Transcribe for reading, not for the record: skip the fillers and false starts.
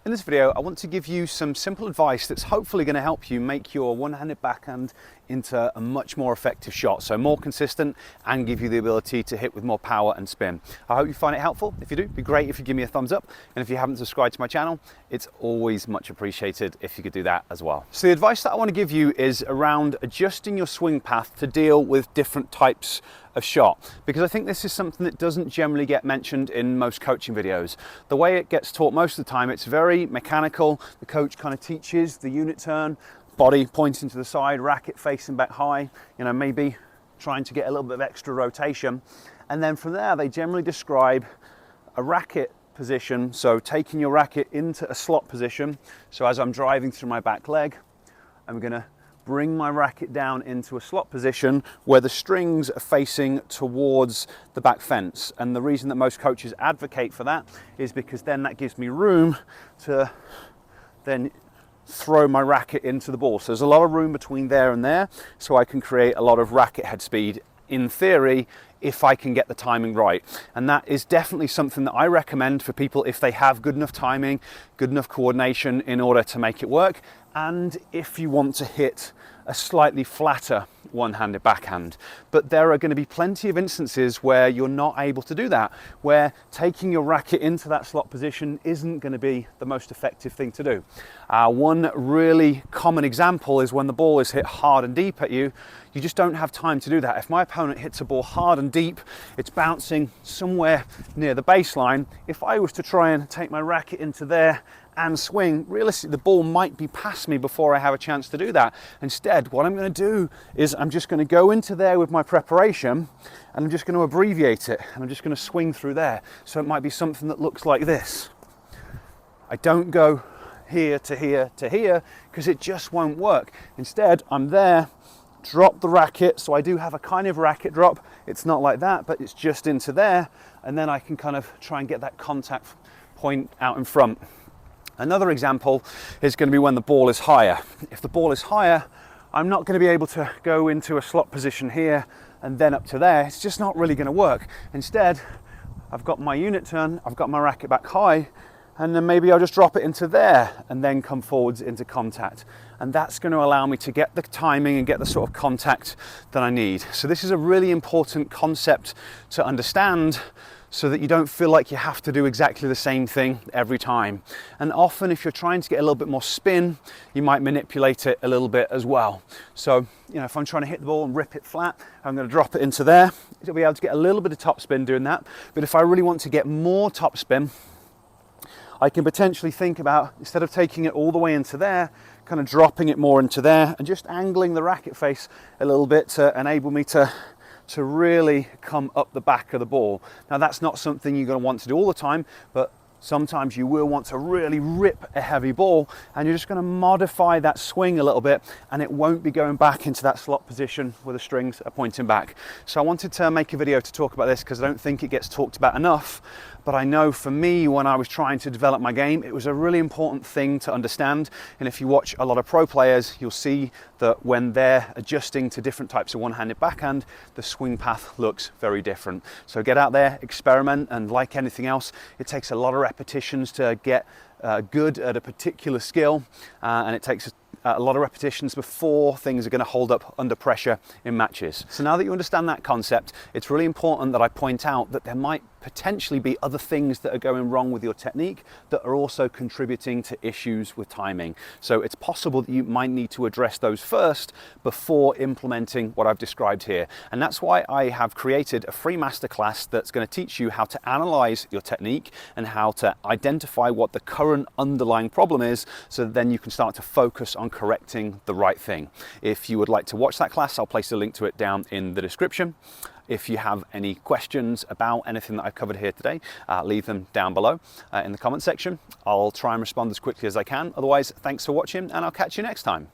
In this video, I want to give you some simple advice that's hopefully going to help you make your one-handed backhand into a much more effective shot, so more consistent and give you the ability to hit with more power and spin. I hope you find it helpful. If you do, it'd be great if you give me a thumbs up, and if you haven't subscribed to my channel, it's always much appreciated if you could do that as well. So the advice that I want to give you is around adjusting your swing path to deal with different types of shot, because I think this is something that doesn't generally get mentioned in most coaching videos. The way it gets taught most of the time, it's very mechanical. The coach kind of teaches the unit turn, body pointing to the side, racket facing back high, maybe trying to get a little bit of extra rotation. And then from there, they generally describe a racket position. So taking your racket into a slot position. So as I'm driving through my back leg, I'm gonna bring my racket down into a slot position where the strings are facing towards the back fence. And the reason that most coaches advocate for that is because then that gives me room to then throw my racket into the ball. So there's a lot of room between there and there, so I can create a lot of racket head speed in theory if I can get the timing right. And that is definitely something that I recommend for people if they have good enough timing, good enough coordination in order to make it work, and if you want to hit a slightly flatter one-handed backhand. But there are going to be plenty of instances where you're not able to do that, where taking your racket into that slot position isn't going to be the most effective thing to do. One really common example is when the ball is hit hard and deep at you, you just don't have time to do that. If my opponent hits a ball hard and deep, it's bouncing somewhere near the baseline. If I was to try and take my racket into there and swing, realistically, the ball might be past me before I have a chance to do that. Instead, what I'm going to do is I'm just going to go into there with my preparation, and I'm just going to abbreviate it, and I'm just going to swing through there. So it might be something that looks like this. I don't go here to here to here, because it just won't work. Instead, I'm there, drop the racket, so I do have a kind of racket drop. It's not like that, but it's just into there, and then I can kind of try and get that contact point out in front. Another example is going to be when the ball is higher. If the ball is higher, I'm not going to be able to go into a slot position here and then up to there. It's just not really going to work. Instead, I've got my unit turn, I've got my racket back high, and then maybe I'll just drop it into there and then come forwards into contact. And that's going to allow me to get the timing and get the sort of contact that I need. So this is a really important concept to understand, so that you don't feel like you have to do exactly the same thing every time. And often if you're trying to get a little bit more spin, you might manipulate it a little bit as well. So, if I'm trying to hit the ball and rip it flat, I'm going to drop it into there. You'll be able to get a little bit of top spin doing that. But if I really want to get more top spin, I can potentially think about, instead of taking it all the way into there, kind of dropping it more into there and just angling the racket face a little bit to enable me to really come up the back of the ball. Now that's not something you're going to want to do all the time, but sometimes you will want to really rip a heavy ball, and you're just going to modify that swing a little bit, and it won't be going back into that slot position where the strings are pointing back. So I wanted to make a video to talk about this because I don't think it gets talked about enough. But I know for me, when I was trying to develop my game, it was a really important thing to understand. And if you watch a lot of pro players, you'll see that when they're adjusting to different types of one-handed backhand, the swing path looks very different. So get out there, experiment, and like anything else, it takes a lot of repetitions to get good at a particular skill, and it takes a lot of repetitions before things are going to hold up under pressure in matches. So now that you understand that concept, it's really important that I point out that there might potentially be other things that are going wrong with your technique that are also contributing to issues with timing. So it's possible that you might need to address those first before implementing what I've described here. And that's why I have created a free masterclass that's going to teach you how to analyze your technique and how to identify what the current underlying problem is, so that then you can start to focus on correcting the right thing. If you would like to watch that class, I'll place a link to it down in the description. If you have any questions about anything that I've covered here today, leave them down below in the comment section. I'll try and respond as quickly as I can. Otherwise, thanks for watching, and I'll catch you next time.